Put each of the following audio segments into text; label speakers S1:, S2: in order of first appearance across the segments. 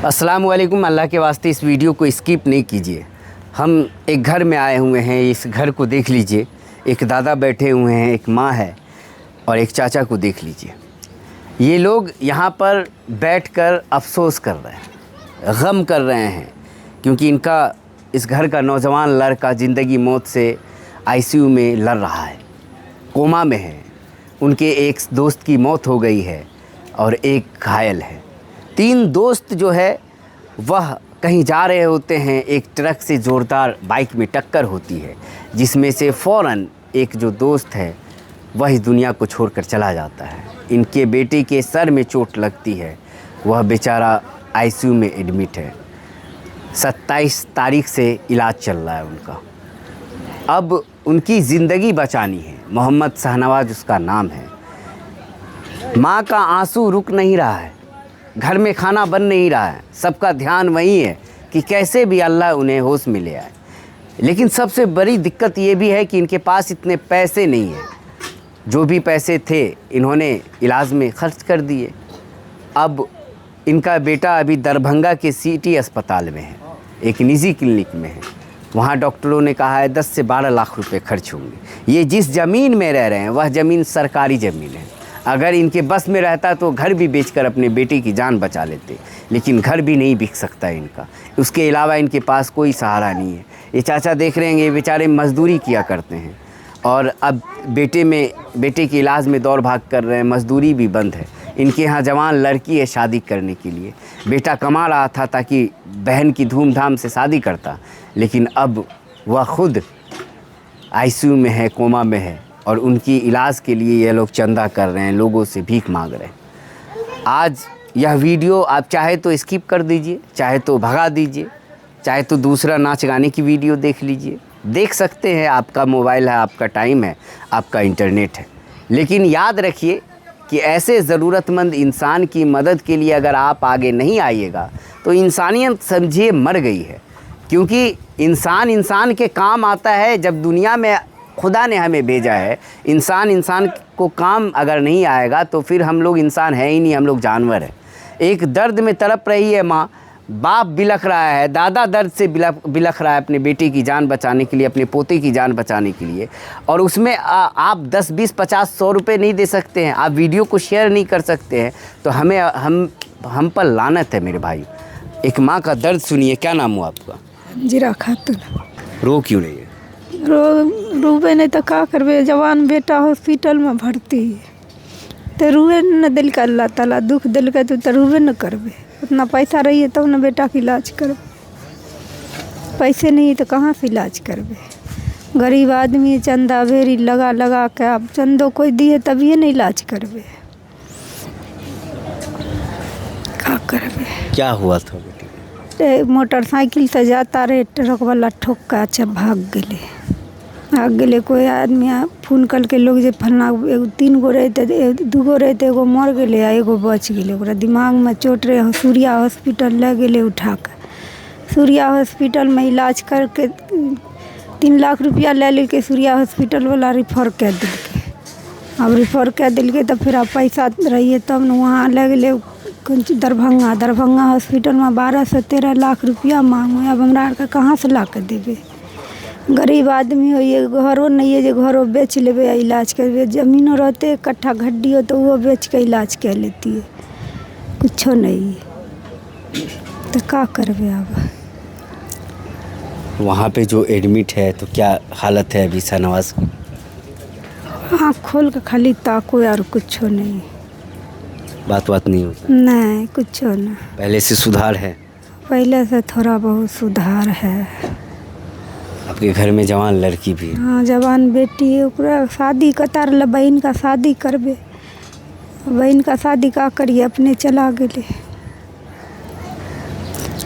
S1: अस्सलाम वालेकुम। अल्लाह के वास्ते इस वीडियो को स्किप नहीं कीजिए। हम एक घर में आए हुए हैं, इस घर को देख लीजिए। एक दादा बैठे हुए हैं, एक माँ है और एक चाचा को देख लीजिए। ये लोग यहाँ पर बैठकर अफसोस कर रहे हैं, गम कर रहे हैं, क्योंकि इनका इस घर का नौजवान लड़का ज़िंदगी मौत से आईसीयू में लड़ रहा है, कोमा में है। उनके एक दोस्त की मौत हो गई है और एक घायल है। 3 दोस्त जो है वह कहीं जा रहे होते हैं, एक ट्रक से ज़ोरदार बाइक में टक्कर होती है, जिसमें से फ़ौरन एक जो दोस्त है वह इस दुनिया को छोड़कर चला जाता है। इनके बेटे के सर में चोट लगती है, वह बेचारा आईसीयू में एडमिट है। 27 तारीख से इलाज चल रहा है उनका। अब उनकी ज़िंदगी बचानी है। मोहम्मद शाहनवाज उसका नाम है। माँ का आंसू रुक नहीं रहा है, घर में खाना बन नहीं रहा है, सबका ध्यान वही है कि कैसे भी अल्लाह उन्हें होश में ले आए। लेकिन सबसे बड़ी दिक्कत ये भी है कि इनके पास इतने पैसे नहीं हैं। जो भी पैसे थे इन्होंने इलाज में खर्च कर दिए। अब इनका बेटा अभी दरभंगा के सिटी अस्पताल में है, एक निजी क्लिनिक में है। वहाँ डॉक्टरों ने कहा है 10 से 12 लाख रुपए खर्च होंगे। ये जिस ज़मीन में रह रहे हैं वह ज़मीन सरकारी ज़मीन है। अगर इनके बस में रहता तो घर भी बेचकर अपने बेटे की जान बचा लेते, लेकिन घर भी नहीं बिक सकता इनका। उसके अलावा इनके पास कोई सहारा नहीं है। ये चाचा देख रहे हैं, ये बेचारे मज़दूरी किया करते हैं और अब बेटे के इलाज में दौड़ भाग कर रहे हैं। मज़दूरी भी बंद है। इनके यहाँ जवान लड़की है शादी करने के लिए। बेटा कमा रहा था ताकि बहन की धूमधाम से शादी करता, लेकिन अब वह खुद आईसीयू में है, कोमा में है और उनकी इलाज के लिए ये लोग चंदा कर रहे हैं, लोगों से भीख मांग रहे हैं। आज यह वीडियो आप चाहे तो स्किप कर दीजिए, चाहे तो भगा दीजिए, चाहे तो दूसरा नाच गाने की वीडियो देख लीजिए। देख सकते हैं, आपका मोबाइल है, आपका टाइम है, आपका इंटरनेट है। लेकिन याद रखिए कि ऐसे ज़रूरतमंद इंसान की मदद के लिए अगर आप आगे नहीं आइएगा तो इंसानियत समझिए मर गई है। क्योंकि इंसान के काम आता है जब दुनिया में खुदा ने हमें भेजा है। इंसान को काम अगर नहीं आएगा तो फिर हम लोग इंसान है ही नहीं, हम लोग जानवर हैं। एक दर्द में तड़प रही है माँ, बाप बिलख रहा है, दादा दर्द से बिलख रहा है अपने बेटे की जान बचाने के लिए, अपने पोते की जान बचाने के लिए, और उसमें आप 10, 20, 50, 100 रुपये नहीं दे सकते हैं, आप वीडियो को शेयर नहीं कर सकते हैं, तो हम पर लानत है मेरे भाई। एक माँ का दर्द सुनिए। क्या नाम हुआ आपका?
S2: जीरा खातून।
S1: रो क्यों रही है?
S2: रोबे नहीं तो का करबे। जवान बेटा हॉस्पिटल में भर्ती है तो रुए न दिल का। अल्लाह ताला दुख दिल का तो रुए न करबे। उतना पैसा रही है तब न बेटा का इलाज करबे। पैसे नहीं तो कहाँ से इलाज करबे। गरीब आदमी चंदा भेरी लगा के अब चंदो कोई दिए तभी न इलाज करबे। का करबे?
S1: क्या हुआ था बेटे?
S2: मोटरसाइकिल से जाता रहे, ट्रक वाला ठोक के अच्छा भाग गेले। कोई आदमी फोन करके लोग जे फलना 3 गो रहते, 2 गो रहते, एगो मर गेले आ एगो बच गेले। ओकरा दिमाग में चोट रहे, सूर्या हॉस्पिटल ले गेले उठा के। सूर्या हॉस्पिटल में इलाज करके 3 लाख रुपया ले लेके सूर्या हॉस्पिटल वाला रिफ़र कर दिलके। अब रिफ़र कर दिलके तो फिर अब पैसा रहिए तब न वहाँ ले गेले दरभंगा हॉस्पिटल में 12 से 13 लाख रुपया मांगे। अब हमरा आर के कहाँ से ला के देबे? गरीब आदमी हो, ये घरों नहीं है जो घरों बेच लेबे या इलाज करबे। ज़मीनों रहते कट्ठा घड्डी हो तो वो बेच के इलाज कर लेती है। कुछ नहीं तो का करबे। अब
S1: वहाँ पे जो एडमिट है तो क्या हालत है अभी शाहनवाज की?
S2: आँख खोल के खाली ताको यार, कुछ नहीं।
S1: बात नहीं होता?
S2: नहीं, कुछ नहीं।
S1: पहले से सुधार है?
S2: पहले से थोड़ा बहुत सुधार है।
S1: आपके घर में जवान लड़की भी है?
S2: हाँ, जवान बेटी है। ओकरा शादी कतार ल बहन का शादी करबे। बहन का शादी का करिए, अपने चला गेले।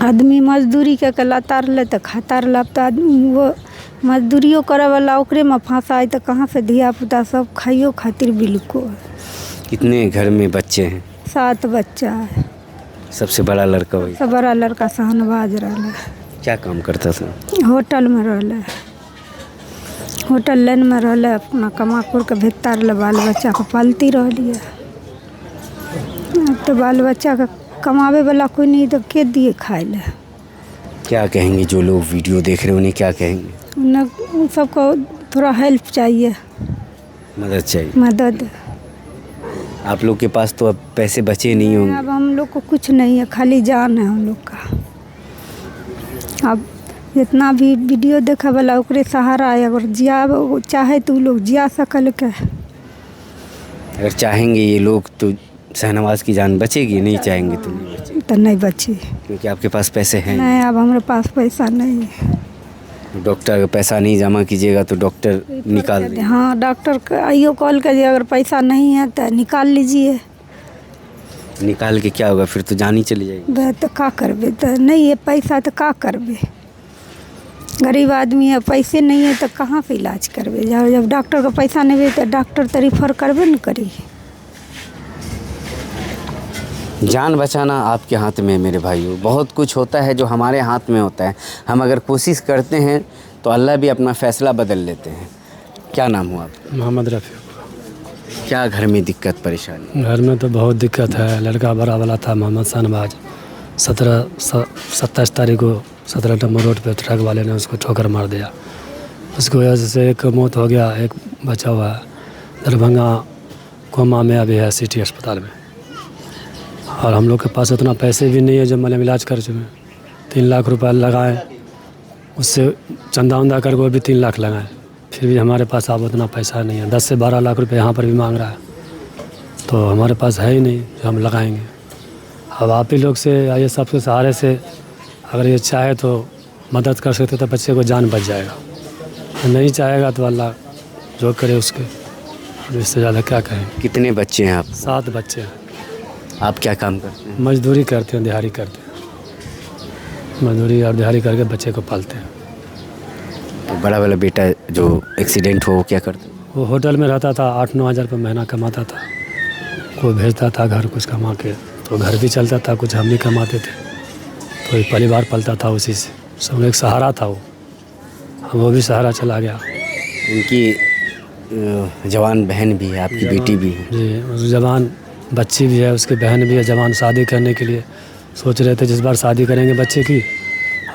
S2: आदमी मजदूरी के लतार ले तो खातार लब तो आदमी वो मजदूरियों करे वाला ओकरे में फंसाए तो कहाँ से धिया पुता सब खाइयो खातिर बिल्को।
S1: कितने घर में बच्चे हैं?
S2: 7 बच्चा है।
S1: सबसे बड़ा लड़का वही?
S2: सब बड़ा लड़का शाहनवाज रहा।
S1: क्या काम करता था?
S2: होटल में रहा, होटल लाइन में रहा। अपना कमा कर के भीतर बाल बच्चा को पालती रही है। अब तो बाल बच्चा का कमावे वाला कोई नहीं तो के दिए खाए ला।
S1: क्या कहेंगे जो लोग वीडियो देख रहे हैं, उन्हें क्या कहेंगे?
S2: उन सबको थोड़ा हेल्प चाहिए,
S1: मदद चाहिए।
S2: मदद।
S1: आप लोग के पास तो अब पैसे बचे नहीं होंगे।
S2: अब हम लोग को कुछ नहीं है, खाली जान है हम लोग का। अब जितना भी वीडियो देखा वाला ओकरे सहारा है, अगर जिया चाहे तो लोग जिया सकल के।
S1: अगर चाहेंगे ये लोग तो शाहनवाज की जान बचेगी, नहीं चाहेंगे तो नहीं बचेगी।
S2: तो नहीं बची,
S1: क्योंकि आपके पास पैसे हैं
S2: नहीं। अब हमारे पास पैसा नहीं है।
S1: डॉक्टर अगर पैसा नहीं जमा कीजिएगा तो डॉक्टर निकाल देंगे।
S2: हाँ, डॉक्टर का आइयो कॉल करिए, अगर पैसा नहीं है तो निकाल लीजिए।
S1: निकाल के क्या होगा? फिर तो जान ही चली जाएगी।
S2: तो का करबे? तो नहीं है पैसा तो का करबे? गरीब आदमी है, पैसे नहीं है तो कहाँ से इलाज करबे? जब डॉक्टर का पैसा नहीं है तो डॉक्टर तो रिफर करबे न करी।
S1: जान बचाना आपके हाथ में है मेरे भाइयों। बहुत कुछ होता है जो हमारे हाथ में होता है। हम अगर कोशिश करते हैं तो अल्लाह भी अपना फ़ैसला बदल लेते हैं। क्या नाम हुआ आपका?
S3: मोहम्मद रफ़ी।
S1: क्या घर में दिक्कत परेशानी?
S3: घर में तो बहुत दिक्कत है। लड़का बड़ा वाला था मोहम्मद शाहनवाज, 27 तारीख को 17 नंबर रोड पे ट्रक वाले ने उसको ठोकर मार दिया। उसकी वजह से एक मौत हो गया, एक बचा हुआ है दरभंगा कोमा में अभी है, सिटी अस्पताल में। और हम लोग के पास उतना पैसे भी नहीं है जो मतलब इलाज खर्च में 3 लाख रुपए लगाए, उससे चंदा उंदा कर वो भी 3 लाख लगाए, फिर भी हमारे पास अब उतना पैसा नहीं है। 10 से 12 लाख रुपए यहाँ पर भी मांग रहा है, तो हमारे पास है ही नहीं जो हम लगाएंगे। अब आप ही लोग से या ये सबके सहारे से अगर ये चाहे तो मदद कर सकते तो बच्चे को जान बच जाएगा, नहीं चाहेगा तो अल्लाह जो करे उसके, इससे ज़्यादा क्या कहें।
S1: कितने बच्चे हैं आप?
S3: 7 बच्चे हैं।
S1: आप क्या काम करते हैं?
S3: मजदूरी करते हैं, दिहाड़ी करते हैं। मजदूरी और दिहाड़ी करके बच्चे को पालते हैं।
S1: तो बड़ा वाला बेटा जो एक्सीडेंट हो वो क्या करता?
S3: वो होटल में रहता था, 8-9 हज़ार रुपये महीना कमाता था। कोई भेजता था घर कुछ कमा के, तो घर भी चलता था, कुछ हम भी कमाते थे, तो एक परिवार पलता था उसी से। सब एक सहारा था वो भी सहारा चला गया।
S1: उनकी जवान बहन भी है, आपकी बेटी भी है?
S3: जी, उस जवान बच्ची भी है, उसकी बहन भी है जवान। शादी करने के लिए सोच रहे थे जिस बार शादी करेंगे बच्चे की,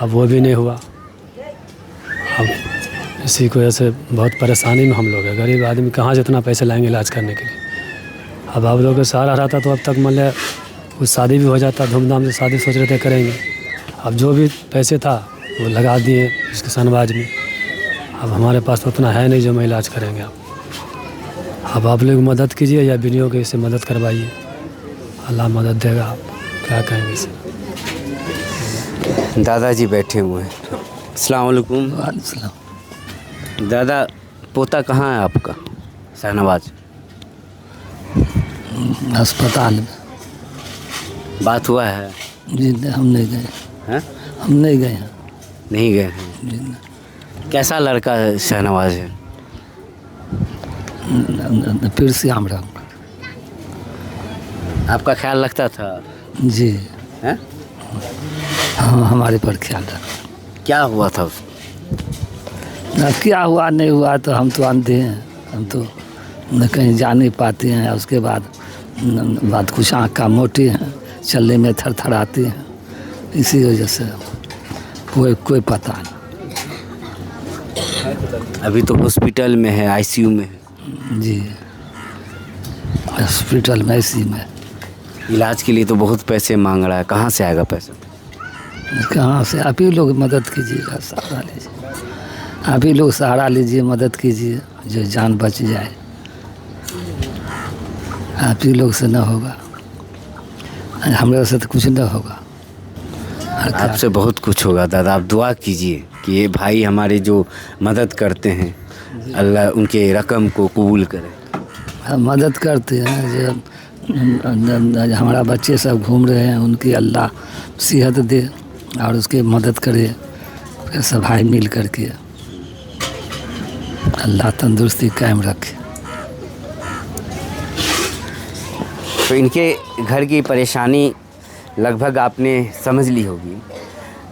S3: अब वो भी नहीं हुआ। अब इसी की वजह से बहुत परेशानी में हम लोग हैं। गरीब आदमी कहाँ से इतना पैसे लाएंगे इलाज करने के लिए? अब आप लोग का सहारा रहता तो अब तक मतलब कुछ शादी भी हो जाता, धूमधाम से शादी सोच रहे थे करेंगे। अब जो भी पैसे था वो लगा दिए इसके शाहनवाज में। अब हमारे पास तो उतना है नहीं जो हम इलाज करेंगे। अब आप लोग मदद कीजिए या वीडियो के इससे मदद करवाइए, अल्लाह मदद देगा। आप क्या कहेंगे इसे?
S1: दादाजी बैठे हुए हैं। अस्सलाम वालेकुम। दादा, पोता कहाँ है आपका शाहनवाज?
S4: अस्पताल में।
S1: बात हुआ है?
S4: जी हम नहीं गए
S1: हैं?
S4: हम नहीं गए हैं।
S1: नहीं गए हैं?
S4: जी
S1: कैसा लड़का शाहनवाज है?
S4: फिर से हम रंग।
S1: आपका ख्याल रखता था?
S4: जी
S1: हैं?
S4: हाँ, हमारे पर ख्याल रख।
S1: क्या हुआ था उसको?
S4: अब क्या हुआ नहीं हुआ तो हम तो अंधे हैं, हम तो न कहीं जा नहीं पाते हैं। उसके बाद कुछ आँख का मोटी हैं, चलने में थरथराती हैं, इसी वजह से कोई पता नहीं।
S1: अभी तो हॉस्पिटल में है, आईसीयू में है।
S4: जी, हॉस्पिटल में इसी में।
S1: इलाज के लिए तो बहुत पैसे मांग रहा है, कहाँ से आएगा पैसा?
S4: कहाँ से? आप ही लोग मदद कीजिएगा, सहारा लीजिए। आप ही लोग सहारा लीजिए, मदद कीजिए, जो जान बच जाए। आप ही लोग से न होगा, हमारे से तो कुछ न होगा।
S1: आपसे बहुत कुछ होगा दादा। आप दुआ कीजिए कि ये भाई हमारे जो मदद करते हैं, अल्लाह उनके रकम को कबूल करे।
S4: हम मदद करते हैं, जो हमारा बच्चे सब घूम रहे हैं, उनकी अल्लाह सेहत दे और उसकी मदद करे, सब भाई मिल करके अल्लाह तंदुरुस्ती कायम रखे।
S1: तो इनके घर की परेशानी लगभग आपने समझ ली होगी,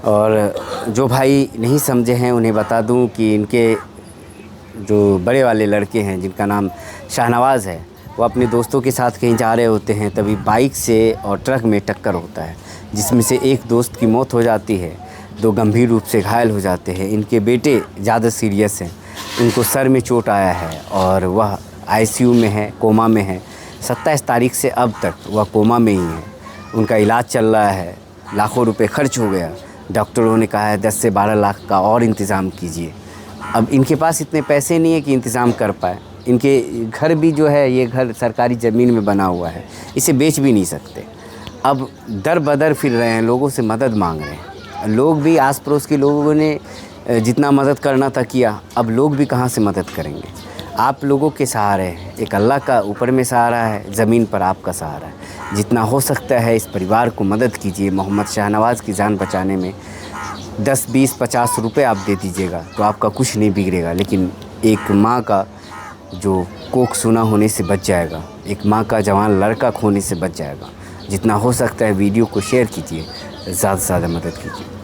S1: और जो भाई नहीं समझे हैं उन्हें बता दूं कि इनके जो बड़े वाले लड़के हैं जिनका नाम शाहनवाज है, वो अपने दोस्तों के साथ कहीं जा रहे होते हैं, तभी बाइक से और ट्रक में टक्कर होता है, जिसमें से एक दोस्त की मौत हो जाती है, 2 गंभीर रूप से घायल हो जाते हैं। इनके बेटे ज़्यादा सीरियस हैं, उनको सर में चोट आया है और वह आईसीयू में है, कोमा में है। 27 तारीख से अब तक वह कोमा में ही है। उनका इलाज चल रहा है, लाखों रुपए खर्च हो गया। डॉक्टरों ने कहा है 10 से 12 लाख का और इंतज़ाम कीजिए। अब इनके पास इतने पैसे नहीं है कि इंतज़ाम कर पाए। इनके घर भी जो है, ये घर सरकारी ज़मीन में बना हुआ है, इसे बेच भी नहीं सकते। अब दर बदर फिर रहे हैं, लोगों से मदद मांग रहे हैं। लोग भी, आस पड़ोस के लोगों ने जितना मदद करना था किया, अब लोग भी कहाँ से मदद करेंगे। आप लोगों के सहारे हैं, एक अल्लाह का ऊपर में सहारा है, ज़मीन पर आपका सहारा है। जितना हो सकता है इस परिवार को मदद कीजिए। मोहम्मद शाहनवाज़ की जान बचाने में 10, 20, 50 रुपये आप दे दीजिएगा तो आपका कुछ नहीं बिगड़ेगा, लेकिन एक माँ का जो कोख सुना होने से बच जाएगा, एक माँ का जवान लड़का खोने से बच जाएगा। जितना हो सकता है वीडियो को शेयर कीजिए, ज़्यादा से ज़्यादा मदद कीजिए।